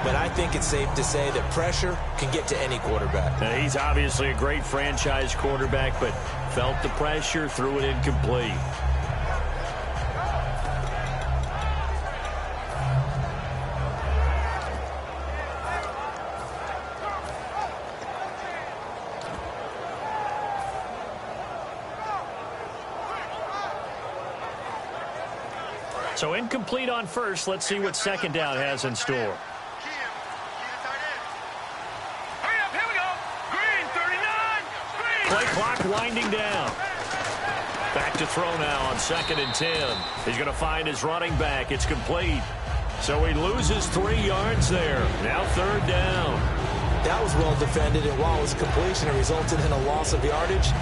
but I think it's safe to say that pressure can get to any quarterback. Now, he's obviously a great franchise quarterback, but felt the pressure, threw it incomplete. So incomplete on 1st. Let's see what 2nd down has in store. Play clock winding down. Back to throw now on 2nd and 10. He's going to find his running back. It's complete. So he loses 3 yards there. Now 3rd down. That was well defended, and while it was completion, it resulted in a loss of yardage.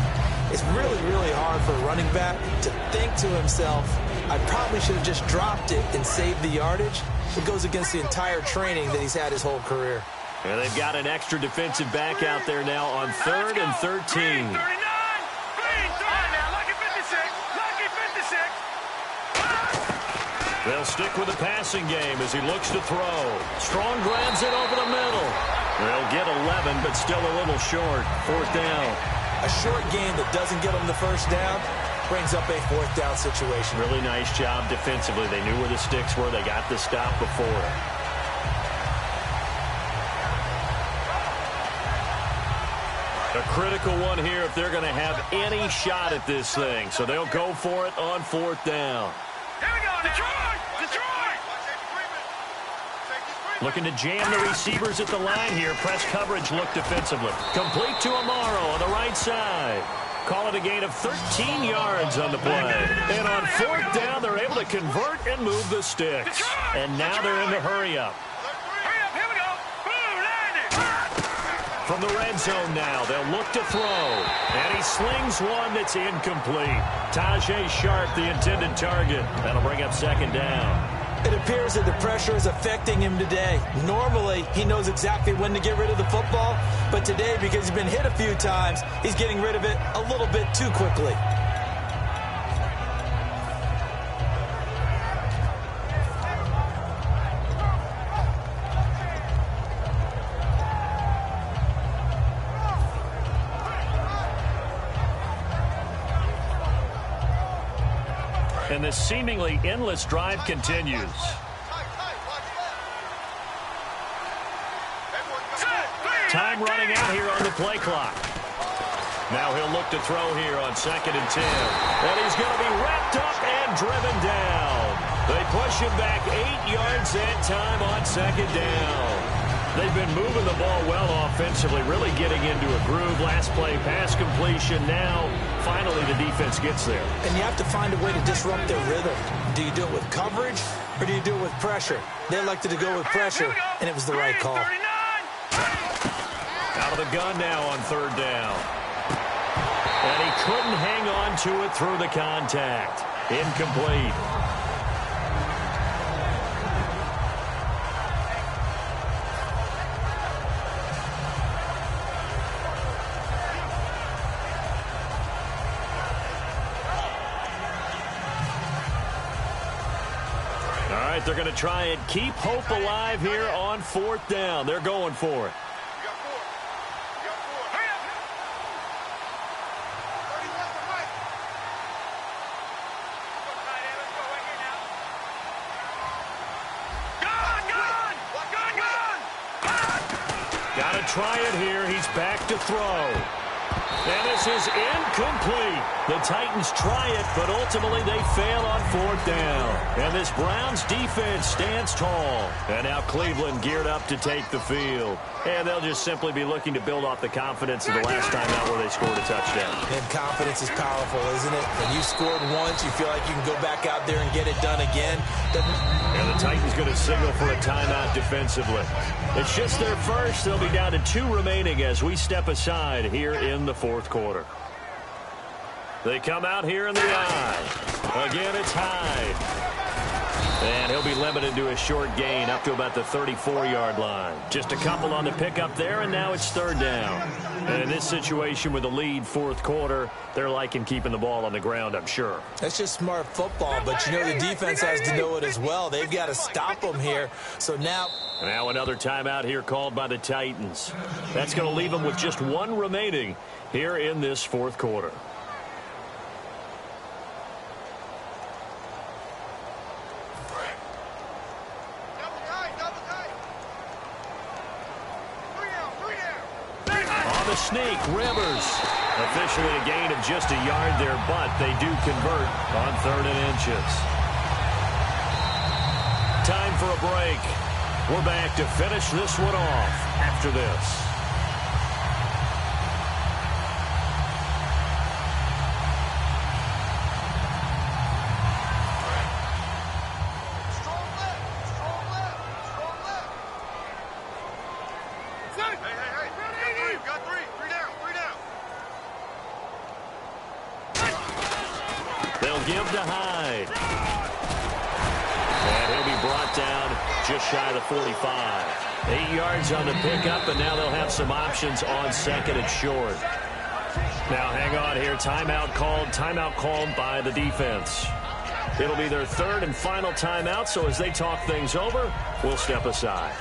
It's really, really hard for a running back to think to himself, I probably should have just dropped it and saved the yardage. It goes against the entire training that he's had his whole career. And they've got an extra defensive back out there now on 3rd and 13. They'll stick with the passing game as he looks to throw. Strong grabs it over the middle. They'll get 11, but still a little short. 4th down. A short game that doesn't get them the 1st down brings up a 4th down situation. Really nice job defensively. They knew where the sticks were. They got the stop before it. A critical one here if they're going to have any shot at this thing. So they'll go for it on 4th down. Here we go, Detroit! Detroit! Looking to jam the receivers at the line here. Press coverage look defensively. Complete to Amaro on the right side. Call it a gain of 13 yards on the play. And on 4th down, they're able to convert and move the sticks. And now they're in the hurry-up. Hurry up, here we go! Boom, landed! From the red zone now, they'll look to throw. And he slings one that's incomplete. Tajay Sharp, the intended target. That'll bring up 2nd down. It appears that the pressure is affecting him today. Normally, he knows exactly when to get rid of the football, but today, because he's been hit a few times, he's getting rid of it a little bit too quickly. And this seemingly endless drive continues. Time running out here on the play clock. Now he'll look to throw here on 2nd and 10. And he's going to be wrapped up and driven down. They push him back 8 yards that time on 2nd down. They've been moving the ball well offensively, really getting into a groove. Last play, pass completion. Now, finally, the defense gets there. And you have to find a way to disrupt their rhythm. Do you do it with coverage, or do you do it with pressure? They elected to go with pressure, and it was the right call. Out of the gun now on 3rd down. And he couldn't hang on to it through the contact. Incomplete. They're going to try and keep hope alive here on 4th down. They're going for it. try it here. He's back to throw. And this is incomplete. The Titans try it, but ultimately they fail on 4th down. And this Browns defense stands tall. And now Cleveland geared up to take the field. And they'll just simply be looking to build off the confidence of the last time out where they scored a touchdown. And confidence is powerful, isn't it? When you scored once, you feel like you can go back out there and get it done again. And the Titans going to signal for a timeout defensively. It's just their first. They'll be down to 2 remaining as we step aside here in the 4th quarter. They come out here in the eye. Again, it's Hyde. And he'll be limited to a short gain up to about the 34-yard line. Just a couple on the pickup there, and now it's 3rd down. And in this situation with the lead 4th quarter, they're liking keeping the ball on the ground, I'm sure. That's just smart football, but you know the defense has to know it as well. They've got to stop them here. So now another timeout here called by the Titans. That's going to leave them with just 1 remaining here in this 4th quarter. Sneak, Rivers. Officially a gain of just a yard there, but they do convert on 3rd and inches. Time for a break. We're back to finish this one off after this. Give to Hyde. And he'll be brought down just shy of the 45. 8 yards on the pickup, and now they'll have some options on 2nd and short. Now hang on here. Timeout called by the defense. It'll be their 3rd and final timeout, so as they talk things over, we'll step aside.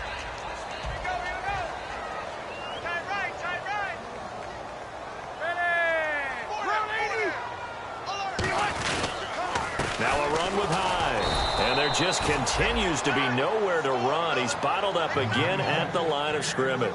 Just continues to be nowhere to run. He's bottled up again at the line of scrimmage.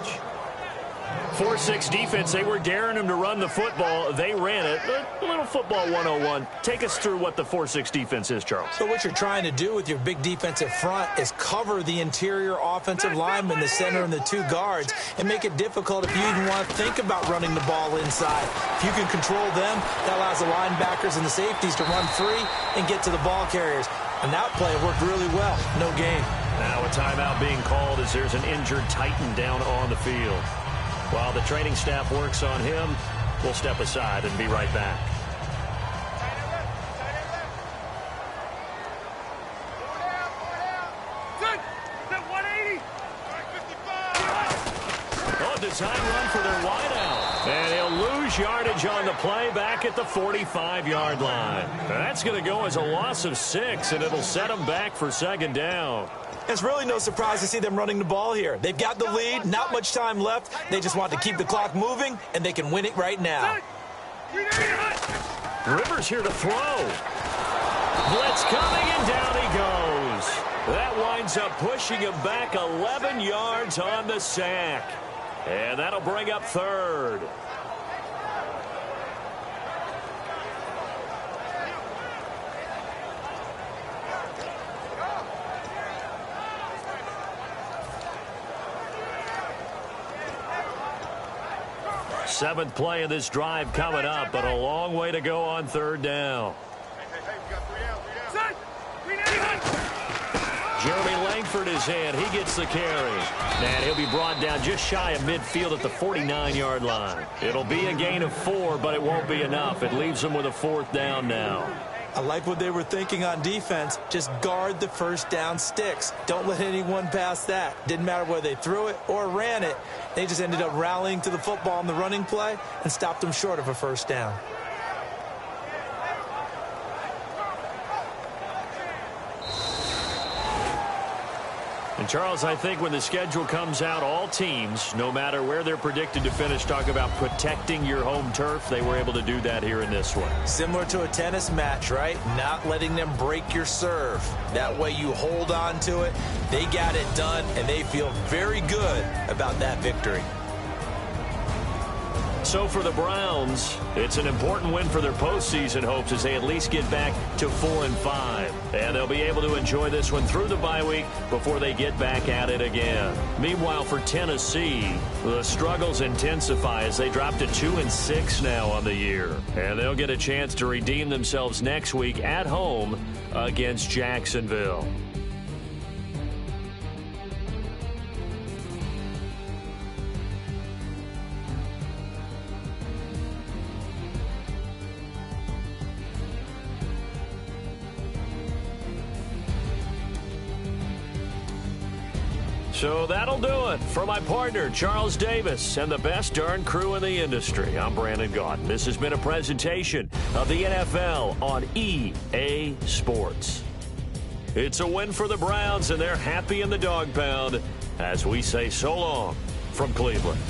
4-6 defense, they were daring him to run the football. They ran it. A little football 101. Take us through what the 4-6 defense is, Charles. So what you're trying to do with your big defensive front is cover the interior offensive lineman, the center, and the 2 guards, and make it difficult if you even want to think about running the ball inside. If you can control them, that allows the linebackers and the safeties to run free and get to the ball carriers. And that play worked really well. No gain. Now a timeout being called as there's an injured Titan down on the field. While the training staff works on him, we'll step aside and be right back. Design run for their wideout. And he'll lose yardage on the play back at the 45-yard line. That's going to go as a loss of 6, and it'll set them back for 2nd down. It's really no surprise to see them running the ball here. They've got the lead, not much time left. They just want to keep the clock moving, and they can win it right now. Rivers here to throw. Blitz coming, and down he goes. That winds up pushing him back 11 yards on the sack. And that'll bring up 3rd. Seventh play of this drive coming up, but a long way to go on 3rd down. Jeremy Langford is in. He gets the carry. And he'll be brought down just shy of midfield at the 49-yard line. It'll be a gain of 4, but it won't be enough. It leaves them with a 4th down now. I like what they were thinking on defense. Just guard the 1st down sticks. Don't let anyone pass that. Didn't matter whether they threw it or ran it. They just ended up rallying to the football on the running play and stopped them short of a 1st down. And, Charles, I think when the schedule comes out, all teams, no matter where they're predicted to finish, talk about protecting your home turf. They were able to do that here in this one. Similar to a tennis match, right? Not letting them break your serve. That way you hold on to it. They got it done, and they feel very good about that victory. So for the Browns, it's an important win for their postseason hopes as they at least get back to 4-5. And they'll be able to enjoy this one through the bye week before they get back at it again. Meanwhile, for Tennessee, the struggles intensify as they drop to 2-6 now on the year. And they'll get a chance to redeem themselves next week at home against Jacksonville. So that'll do it for my partner, Charles Davis, and the best darn crew in the industry. I'm Brandon Gaudin. This has been a presentation of the NFL on EA Sports. It's a win for the Browns, and they're happy in the dog pound as we say so long from Cleveland.